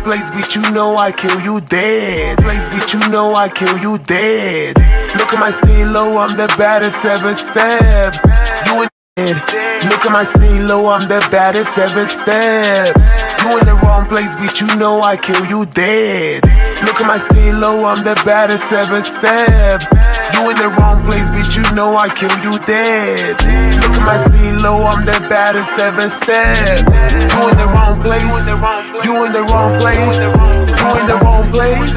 place, bitch, you know I kill you dead. Place, bitch, you know I kill you dead. Look at my stilo, I'm the baddest ever step. You in dead. Look at my stilo, I'm the baddest ever step. You in the wrong place, bitch, you know I kill you dead. Look at my stilo, I'm the baddest ever step. You in the wrong place, bitch, you know I kill you dead. Look at my stilo, I'm the baddest ever step. You in the wrong place, you in the wrong place, you in the wrong place,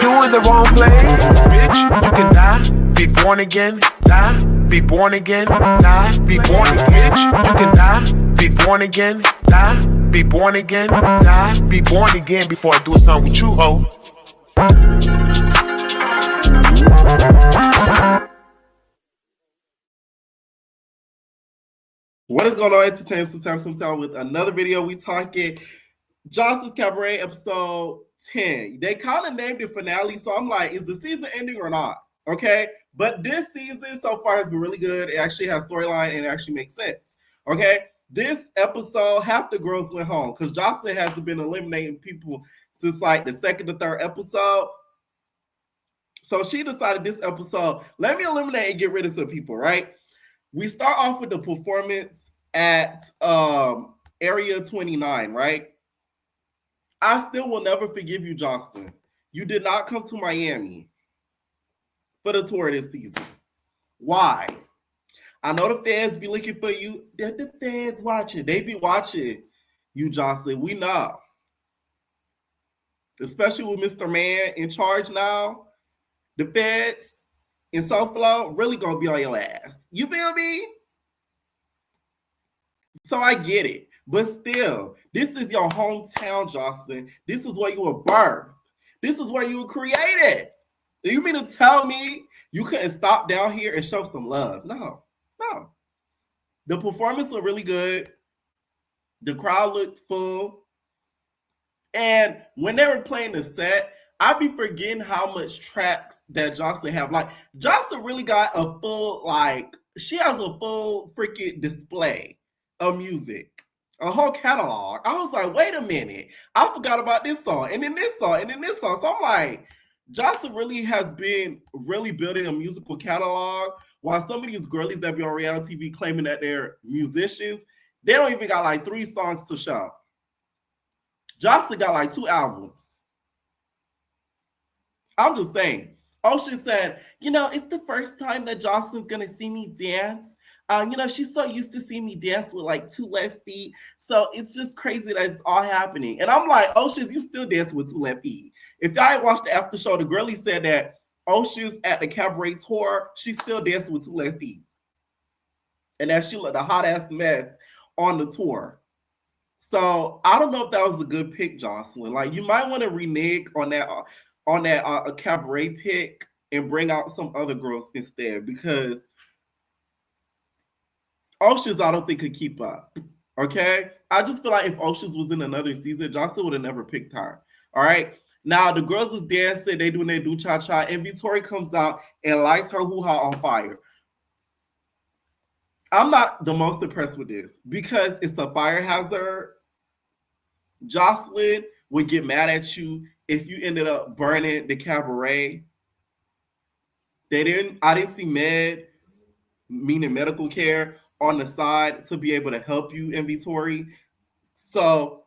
you in the wrong place. Bitch, you can die, be born again, die, be born again, die, be born again. Bitch, you can die, be born again, die, be born again, die, be born again before I do something with you, ho. What is going on, entertainment? So time comes out with another video. We talking Johnson's Cabaret episode 10. They kind of named it finale, so I'm like, is the season ending or not? Okay, but this season so far has been really good. It actually has storyline and it actually makes sense. Okay, this episode, half the girls went home because Joseline hasn't been eliminating people since like the second or third episode. So she decided this episode, let me eliminate and get rid of some people, right? We start off with the performance at Area 29, right? I still will never forgive you, Joseline. You did not come to Miami for the tour this season. Why? I know the fans be looking for you. They're the fans watching. They be watching you, Joseline. We know. Especially with Mr. Man in charge now. The feds in SoFlo really gonna be on your ass. You feel me? So I get it. But still, this is your hometown, Joseline. This is where you were birthed. This is where you were created. Do you mean to tell me you couldn't stop down here and show some love? No. The performance looked really good. The crowd looked full. And when they were playing the set, I be forgetting how much tracks that Joseline have. Like, Joseline really got a full, she has a full freaking display of music. A whole catalog. I was like, wait a minute. I forgot about this song. And then this song. And then this song. So I'm like, Joseline really has been really building a musical catalog. While some of these girlies that be on reality TV claiming that they're musicians, they don't even got like 3 songs to show. Joseline got like 2 albums. I'm just saying. Ocean said, it's the first time that Joseline's going to see me dance. She's so used to seeing me dance with like 2 left feet. So it's just crazy that it's all happening. And I'm like, Oceans, you still dancing with 2 left feet. If y'all ain't watched the after show, the girlie said that Oceans at the Cabaret tour, she's still dancing with 2 left feet. And that she looked a hot ass mess on the tour. So I don't know if that was a good pick, Joseline. Like, you might want to renege on that Cabaret pick and bring out some other girls instead, because Oceans I don't think could keep up. Okay, I just feel like if Oceans was in another season, Joseline would have never picked her. All right, now the girls is dancing, they doing their do cha cha, and Victoria comes out and lights her hoo ha on fire. I'm not the most impressed with this because it's a fire hazard. Joseline would get mad at you if you ended up burning the Cabaret. I didn't see med, meaning medical care, on the side to be able to help you in Vittori. So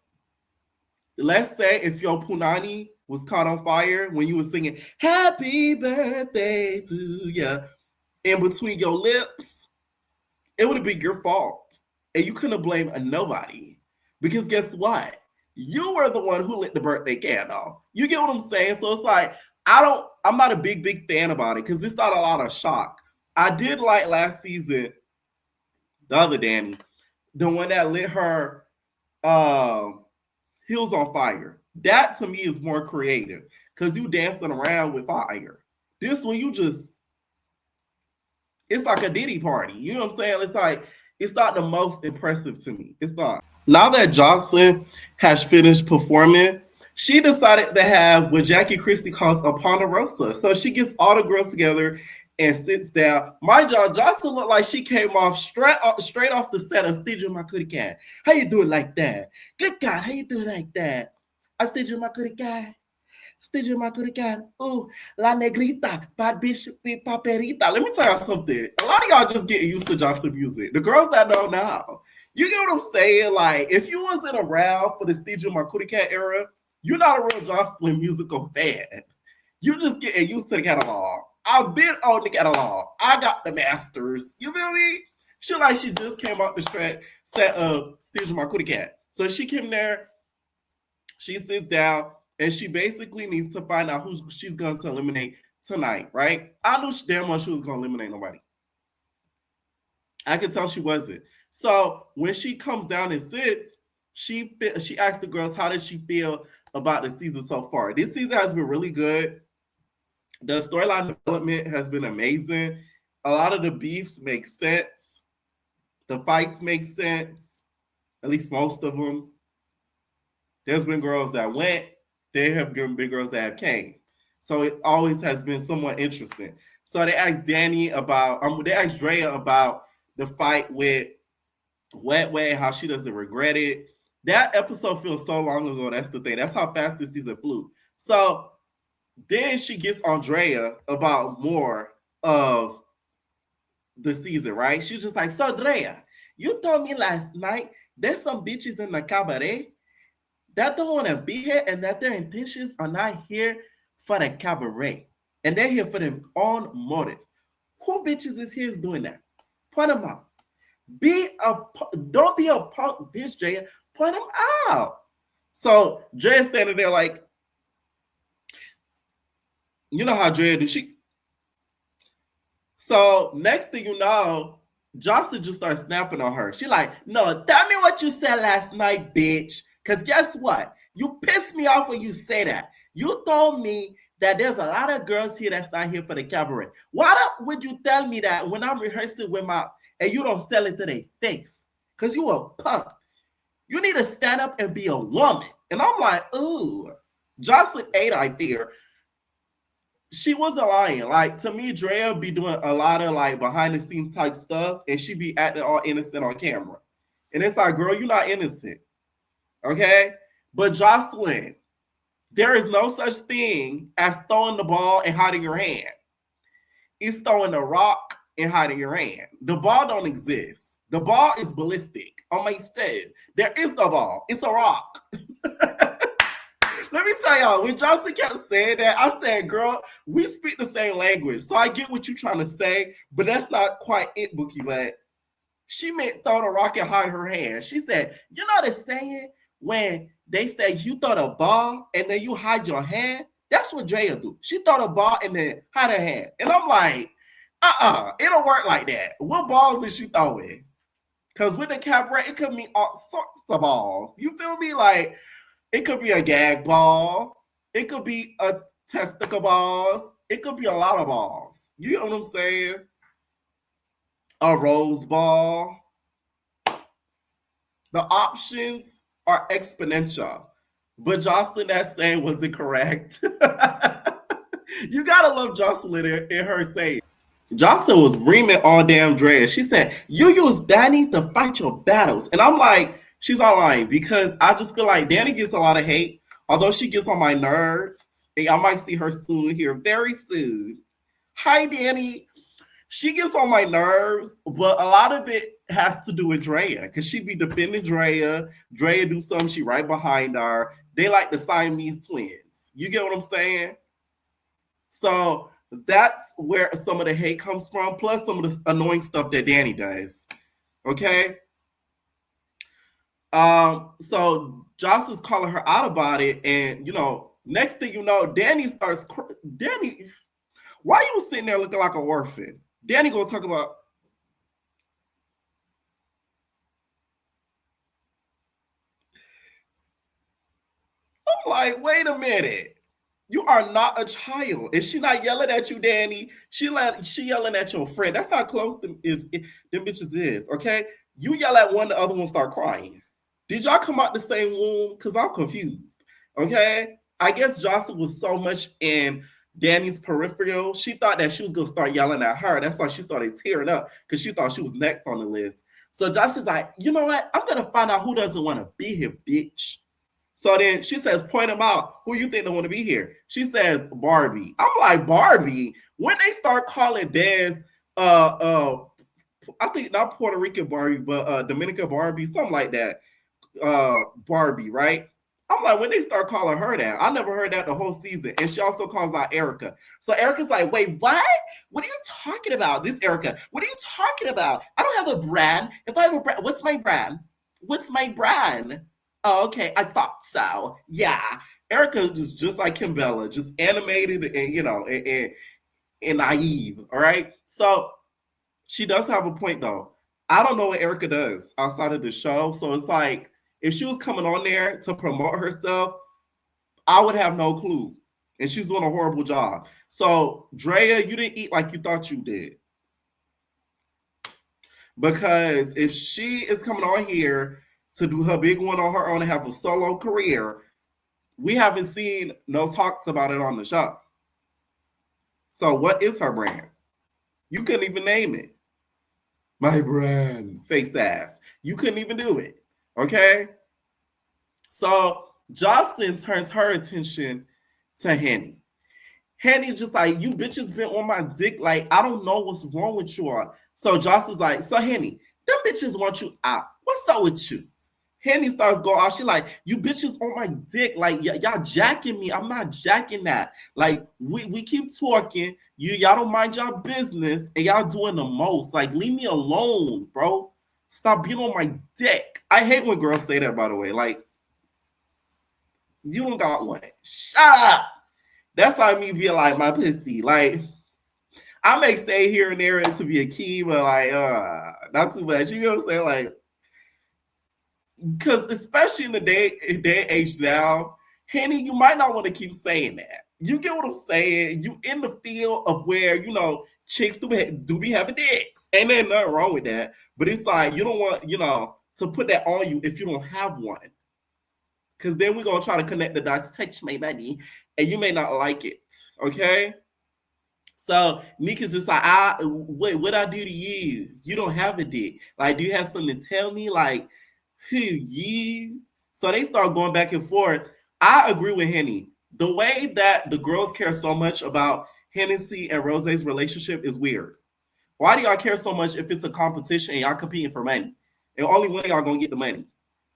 let's say if your punani was caught on fire when you were singing happy birthday to you in between your lips, it would have been your fault. And you couldn't blame nobody. Because guess what? You were the one who lit the birthday candle. You get what I'm saying? So it's like, I'm not a big fan about it because it's not a lot of shock. I did like last season, the other Danny, the one that lit her heels on fire. That to me is more creative because you dancing around with fire. This one, it's like a Diddy party. You know what I'm saying? It's like, it's not the most impressive to me. It's not. Now that Joseline has finished performing, she decided to have what Jackie Christie calls a ponderosa. So she gets all the girls together and sits down. My Joseline looked like she came off straight off the set of Stitch My Kitty Cat. How you do it like that? Good God, how you do it like that? Stage my curica. Stage my curica. Oh, la negrita, bad bitch, paperita. Let me tell y'all something. A lot of y'all just getting used to Joseline music. The girls that know now. You get what I'm saying? Like, if you wasn't around for the Stage my curica era, you're not a real Joseline musical fan. You just getting used to the catalog. I've been on the catalog. I got the masters. You feel me? She like she just came out the track set of Stitch My Cootie Cat. So she came there, she sits down, and she basically needs to find out who she's going to eliminate tonight, right? I knew damn well she was going to eliminate nobody. I could tell she wasn't. So when she comes down and sits, she asks the girls, how does she feel about the season so far? This season has been really good. The storyline development has been amazing. A lot of the beefs make sense. The fights make sense. At least most of them. There's been girls that went. There have been girls that have came. So it always has been somewhat interesting. So they asked Danny about, they asked Drea about the fight with Wet Wet, how she doesn't regret it. That episode feels so long ago. That's the thing. That's how fast this season flew. So then she gets Andrea about more of the season, right? She's just like, so Drea, you told me last night there's some bitches in the cabaret that don't want to be here and that their intentions are not here for the cabaret. And they're here for their own motive. Who bitches is here is doing that? Point them out. Don't be a punk bitch, Drea. Point them out. So Drea's standing there like, you know how Drea do. So next thing you know, Joseline just starts snapping on her. She like, no, tell me what you said last night, bitch. Because guess what? You pissed me off when you say that. You told me that there's a lot of girls here that's not here for the cabaret. Why would you tell me that when I'm rehearsing with and you don't sell it to their face? Because you a punk. You need to stand up and be a woman. And I'm like, ooh. Joseline ate right there. She wasn't lying. Like, to me, Drea be doing a lot of like behind the scenes type stuff, and she be acting all innocent on camera. And it's like, girl, you're not innocent. Okay? But Joseline, there is no such thing as throwing the ball and hiding your hand. It's throwing the rock and hiding your hand. The ball don't exist. The ball is ballistic. On my set, there is no ball. It's a rock. Let me tell y'all, when Joseline kept saying that, I said, girl, we speak the same language. So I get what you're trying to say, but that's not quite it, Bookie. But she meant throw the rock and hide her hand. She said, you know the saying when they say you throw the ball and then you hide your hand? That's what Drea do. She throw the ball and then hide her hand. And I'm like, it don't work like that. What balls is she throwing? Because with the cabaret, it could mean all sorts of balls. You feel me? Like, it could be a gag ball. It could be a testicle balls. It could be a lot of balls. You know what I'm saying? A rose ball. The options are exponential. But Joseline, that saying wasn't correct. You gotta love Joseline in her saying. Joseline was reaming on damn Drea. She said, you use Danny to fight your battles. And I'm like, she's online because I just feel like Danny gets a lot of hate, although she gets on my nerves. And I might see her soon here very soon. Hi, Danny. She gets on my nerves, but a lot of it has to do with Drea because she be defending Drea. Drea do something, she right behind her. They like the Siamese twins. You get what I'm saying? So that's where some of the hate comes from, plus some of the annoying stuff that Danny does. Okay? So Joss is calling her out about it, and you know, next thing you know, Danny starts. Danny, why you sitting there looking like an orphan? Danny gonna talk about. I'm like, wait a minute. You are not a child. Is she not yelling at you, Danny? She yelling at your friend. That's how close them bitches is. Okay, you yell at one, the other one start crying. Did y'all come out the same womb? Because I'm confused. Okay. I guess Joseline was so much in Danny's peripheral. She thought that she was going to start yelling at her. That's why she started tearing up because she thought she was next on the list. So Joseline's like, you know what? I'm going to find out who doesn't want to be here, bitch. So then she says, point them out. Who you think they want to be here? She says, Barbie. I'm like, Barbie? When they start calling Des, I think not Puerto Rican Barbie, but Dominican Barbie, something like that. Barbie, right? I'm like, when they start calling her that, I never heard that the whole season. And she also calls out Erica. So Erica's like, wait, what? What are you talking about? This Erica, what are you talking about? I don't have a brand. If I have a brand, what's my brand? What's my brand? Oh, okay, I thought so. Yeah. Erica is just like Kimbella, just animated and, and naive. All right. So she does have a point, though. I don't know what Erica does outside of the show. So it's like, if she was coming on there to promote herself, I would have no clue. And she's doing a horrible job. So, Drea, you didn't eat like you thought you did. Because if she is coming on here to do her big one on her own and have a solo career, we haven't seen no talks about it on the show. So, what is her brand? You couldn't even name it. My brand, face ass. You couldn't even do it. Okay? So Joseline turns her attention to Henny. Henny's just like, you bitches been on my dick. Like, I don't know what's wrong with you all. So Joseline's like, so Henny, them bitches want you out. What's up with you? Henny starts going out. She like, you bitches on my dick. Like, y'all jacking me. I'm not jacking that. Like, we keep talking. Y'all don't mind y'all business. And y'all doing the most. Like, leave me alone, bro. Stop being on my dick. I hate when girls say that, by the way. Like, you don't got one. Shut up. That's like me being like, my pussy. Like, I may stay here and there to be a key, but like, not too much. You know what I'm saying? Like, because especially in the day age now, Henny, you might not want to keep saying that. You get what I'm saying? You in the field of where, chicks do be having dicks. Ain't there nothing wrong with that. But it's like, you don't want, to put that on you if you don't have one. Because then we're going to try to connect the dots, touch my money, and you may not like it. Okay? So Nika's just like, what I do to you? You don't have a dick. Like, do you have something to tell me? Like, who you? So they start going back and forth. I agree with Henny. The way that the girls care so much about Hennessy and Rose's relationship is weird. Why do y'all care so much if it's a competition and y'all competing for money? And only one of y'all gonna get the money.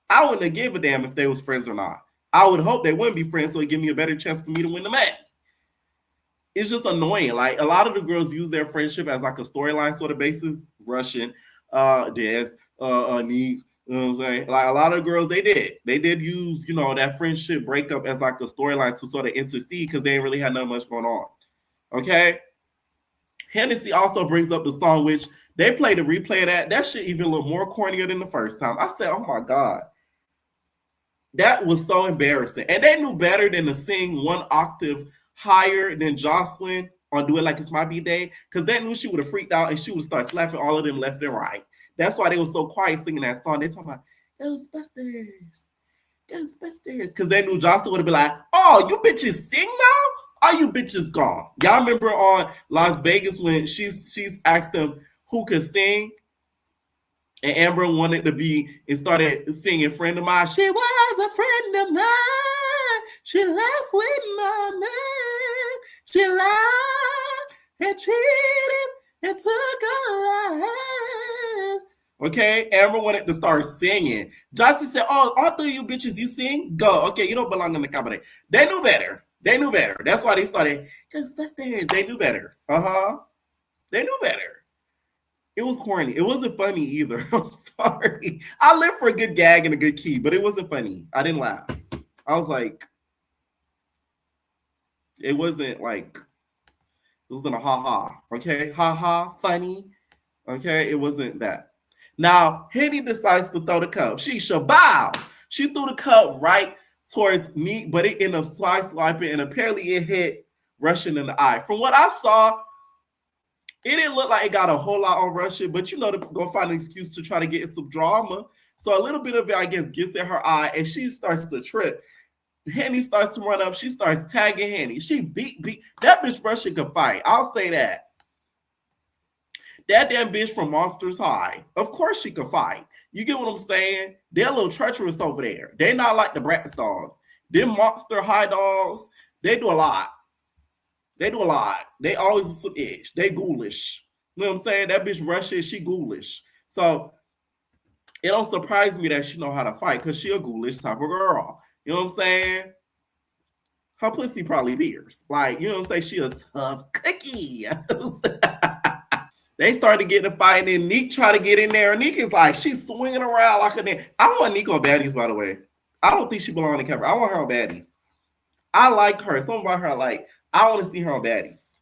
I wouldn't have give a damn if they was friends or not. I would hope they wouldn't be friends so it give me a better chance for me to win the money. It's just annoying. Like, a lot of the girls use their friendship as like a storyline sort of basis. Russian, Des, Neek, you know what I'm saying? Like, a lot of girls, they did use, that friendship breakup as like a storyline to sort of intercede because they ain't really had that much going on. Okay? Hennessy also brings up the song, which they played a replay of that. That shit even look more cornier than the first time. I said, oh my God. That was so embarrassing. And they knew better than to sing one octave higher than Joseline on Do It Like It's My B-Day, because they knew she would have freaked out and she would start slapping all of them left and right. That's why they were so quiet singing that song. They talking about Ghostbusters, because they knew Joseline would have been like, oh, you bitches sing now? Are you bitches gone? Y'all remember on Las Vegas when she's asked them who could sing? And Amber wanted to be and started singing Friend of Mine. She was a friend of mine. She left with my man. She lied and cheated and took a ride. Okay, Amber wanted to start singing. Jocelyn said, oh, all three of you bitches, you sing? Go. Okay, you don't belong in the cabaret. They knew better. That's why they started Ghostbusters. They knew better. They knew better. It was corny. It wasn't funny either. I'm sorry. I live for a good gag and a good key, but it wasn't funny. I didn't laugh. I was like, it wasn't like, it wasn't a ha-ha. Okay? Ha-ha, funny. Okay? It wasn't that. Now, Henny decides to throw the cup. She shabow. She threw the cup right towards me, but it ended up swiping, and apparently it hit Russian in the eye. From what I saw, it didn't look like it got a whole lot on Russian, but to go find an excuse to try to get in some drama. So a little bit of it, I guess, gets in her eye, and she starts to trip. Henny starts to run up. She starts tagging Henny. She beat. That bitch Russian could fight. I'll say that. That damn bitch from Monsters High. Of course she could fight. You get what I'm saying? They're a little treacherous over there. They're not like the Brat Stars. Them Monster High Dolls, they do a lot. They do a lot. They always some itch. They ghoulish. You know what I'm saying? That bitch Russia, she ghoulish. So it don't surprise me that she know how to fight because she a ghoulish type of girl. You know what I'm saying? Her pussy probably pierced. Like, you know what I'm saying? She a tough cookie. They started getting a fight, and then Neek tried to get in there. And Neek is like, she's swinging around like a... I don't want Neek on baddies, by the way. I don't think she belongs in Cabaret. I want her on baddies. I like her. Something about her, like, I want to see her on baddies.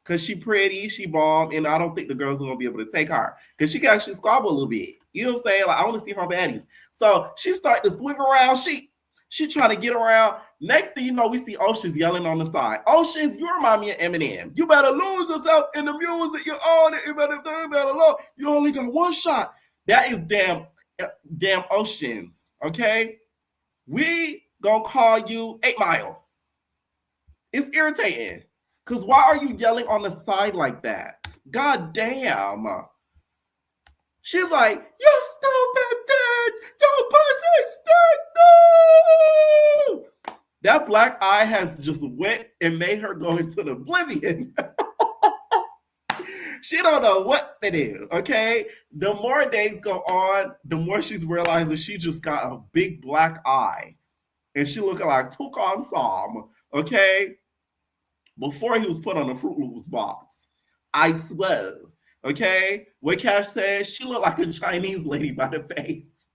Because she pretty, she bomb, and I don't think the girls are going to be able to take her. Because she can actually squabble a little bit. You know what I'm saying? Like, I want to see her on baddies. So she started to swing around. She trying to get around. Next thing you know, we see Oceans yelling on the side. Oceans, you remind me of Eminem. You better lose yourself in the music. You're on it. You better love. You only got one shot. That is damn Oceans. Okay? We gonna call you 8 Mile. It's irritating. Because why are you yelling on the side like that? God damn. She's like, you stupid bitch! Your pussy stink! No! That black eye has just went and made her go into the oblivion. She don't know what to do, okay? The more days go on, the more she's realizing she just got a big black eye. And she looking like Toucan Sam, okay? Before he was put on the Fruit Loops box. I swear. Okay? What Cash said, she looked like a Chinese lady by the face.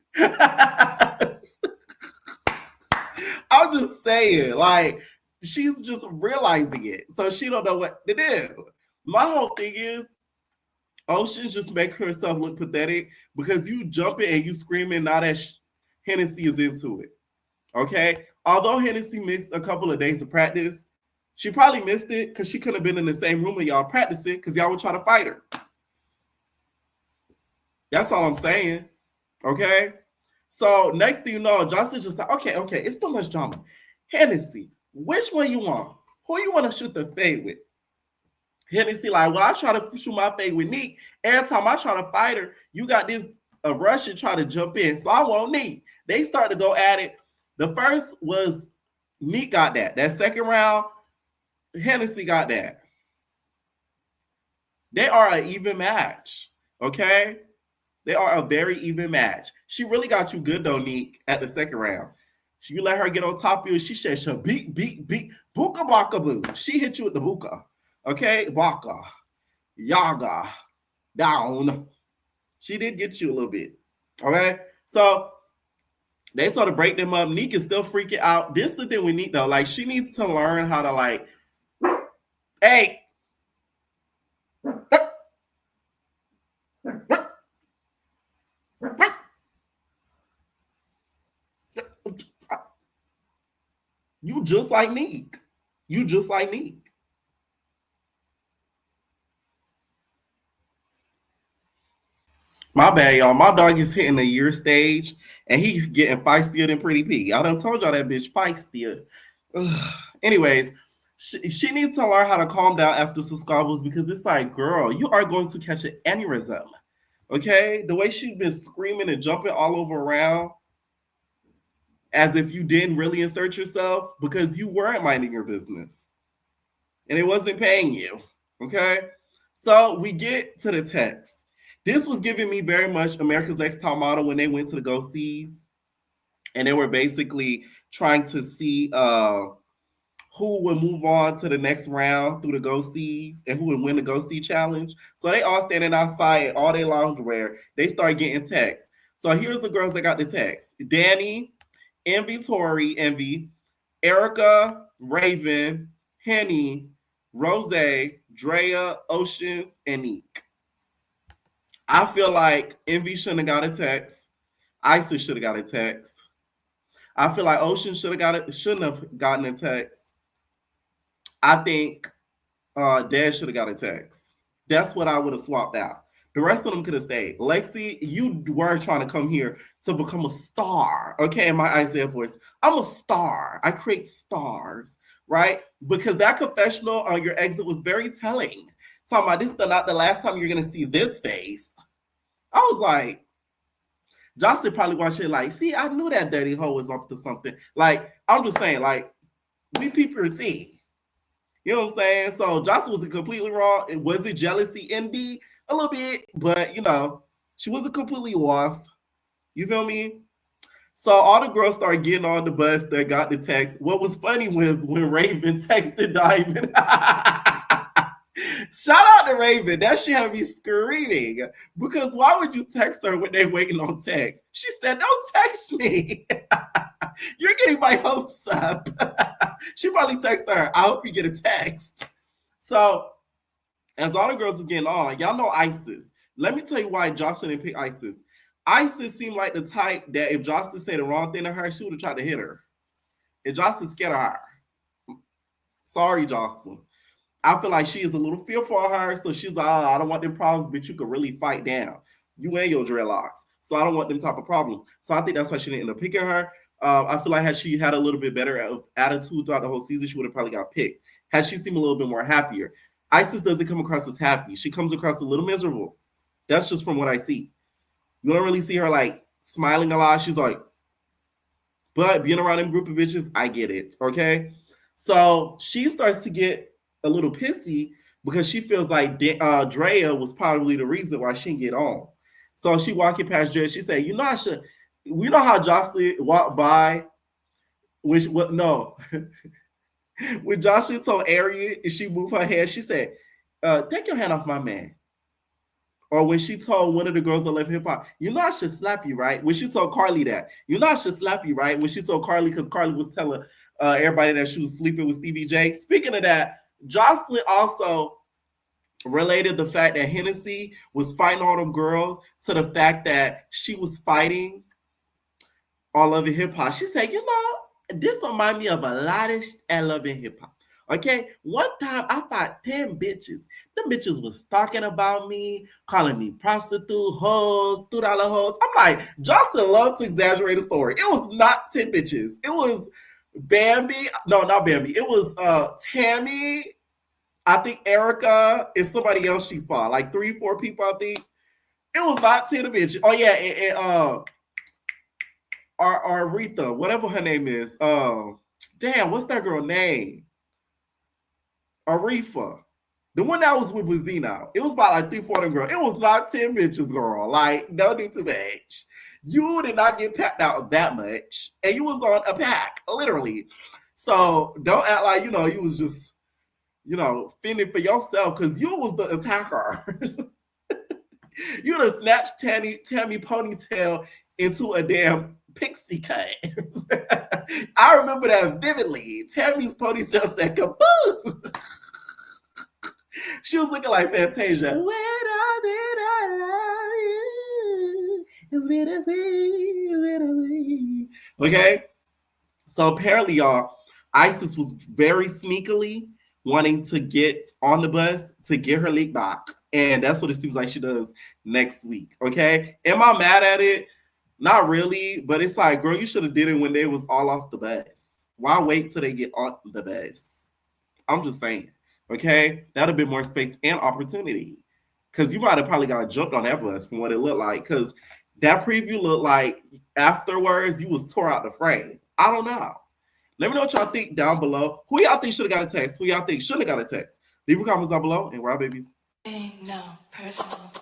I'm just saying, like, she's just realizing it. So she don't know what to do. My whole thing is, Ocean just make herself look pathetic because you jumping and you screaming now that Hennessy is into it. Okay? Although Hennessy missed a couple of days of practice, she probably missed it because she couldn't have been in the same room with y'all practicing because y'all would try to fight her. That's all I'm saying. Okay? So next thing you know, Jocelyn just like, okay, it's too much drama. Hennessy, which one you want? Who you want to shoot the fade with? Hennessy like, well, I try to shoot my fade with Neek. Every time I try to fight her, you got this Russian try to jump in. So I want Neek. They start to go at it. The first was Neek got that. That second round, Hennessy got that. They are an even match. Okay? They are a very even match. She really got you good though, Neek, at the second round. You let her get on top of you. She said, beat, buka baka boo. She hit you with the buka. Okay? Baka. Yaga. Down. She did get you a little bit. Okay? So they sort of break them up. Neek is still freaking out. This is the thing with Neek though. Like, she needs to learn how to like, hey. You just like Neek. You just like Neek. My bad, y'all. My dog is hitting the year stage, and he's getting feistier than Pretty P. I done told y'all that bitch feistier. Anyways, she needs to learn how to calm down after some squabbles because it's like, girl, you are going to catch an aneurysm. Okay? The way she's been screaming and jumping all over around as if you didn't really insert yourself because you weren't minding your business. And it wasn't paying you. Okay? So we get to the text. This was giving me very much America's Next Top Model when they went to the Go Sees. And they were basically trying to see who would move on to the next round through the Go Sees and who would win the Go See Challenge. So they all standing outside in all their loungewear. They start getting texts. So here's the girls that got the text. Danny, Envy, Erica, Raven, Henny, Rose, Drea, Oceans, and Neek. I feel like Envy shouldn't have got a text. Isis should have got a text. I feel like Ocean shouldn't have gotten a text. I think Dad should have got a text. That's what I would have swapped out. The rest of them could have stayed. Lexi, you were trying to come here to become a star. Okay, in my Isaiah voice. I'm a star. I create stars, right? Because that confessional on your exit was very telling. Talking about this is not the last time you're going to see this face. I was like, Joseline probably watched it like, see, I knew that dirty hoe was up to something. Like, I'm just saying, like, we people are tea. You know what I'm saying? So Joseline wasn't completely wrong. It was it jealousy, envy, a little bit, but you know, she wasn't completely off. You feel me? So all the girls started getting on the bus that got the text. What was funny was when Raven texted Diamond. Shout out to Raven. That shit had me screaming. Because why would you text her when they're waiting on text? She said, don't text me. You're getting my hopes up. She probably texted her, I hope you get a text. So as all the girls are getting on, y'all know Isis. Let me tell you why Joseline didn't pick Isis. Isis seemed like the type that if Joseline said the wrong thing to her, she would have tried to hit her. If Joseline scared of her. Sorry, Joseline. I feel like she is a little fearful of her, so she's like, oh, I don't want them problems, but you could really fight down. You and your dreadlocks. So I don't want them type of problem. So I think that's why she didn't end up picking her. I feel like had she had a little bit better attitude throughout the whole season, she would have probably got picked. Had she seemed a little bit more happier. Isis doesn't come across as happy. She comes across a little miserable. That's just from what I see. You don't really see her like smiling a lot. She's like, but being around them group of bitches, I get it. Okay. So she starts to get a little pissy because she feels like Drea was probably the reason why she didn't get on. So she walking past Drea. She said, you know, we know how Joseline walked by, when Joseline told Arian and she moved her head, she said, take your hand off my man. Or when she told one of the girls that left hip hop, you know I should slap you, right? When she told Carly that, you know I should slap you, right? When she told Carly, because Carly was telling everybody that she was sleeping with Stevie J. Speaking of that, Joseline also related the fact that Hennessy was fighting all them girls to the fact that she was fighting all Love and Hip Hop. She said, you know, this remind me of a lot of Love and Hip Hop. Okay, one time I fought 10 bitches. Them bitches was talking about me, calling me prostitute, hoes, $2 hoes. I'm like, Joseline loves to exaggerate a story. It was not 10 bitches. It was Bambi. No, not Bambi. It was Tammy. I think Erica and somebody else she fought. Like 3-4 people, I think. It was not 10 bitches. Oh, yeah, and Aretha, whatever her name is. Damn, what's that girl name? Aretha. The one that was with Bazina. It was about like 3-4 them girls. It was not 10 bitches, girl. Like, don't do too much. You did not get packed out that much. And you was on a pack, literally. So don't act like, you know, you was just, you know, fending for yourself because you was the attacker. You'd have snatched Tammy ponytail into a damn pixie cut. I remember that vividly. Tammy's ponytail said kaboom. She was looking like Fantasia. When I did I love you, it's bittersweet. Okay? So apparently, y'all, Isis was very sneakily wanting to get on the bus to get her lick back. And that's what it seems like she does next week. Okay? Am I mad at it? Not really, but it's like, girl, you should have did it when they was all off the bus. Why wait till they get on the bus? I'm just saying. Okay, that'd have been more space and opportunity. Because you might have probably got jumped on that bus from what it looked like. Because that preview looked like afterwards you was tore out the frame. I don't know. Let me know what y'all think down below. Who y'all think should have got a text? Who y'all think shouldn't have got a text? Leave your comments down below and Rob Babies. No, personal.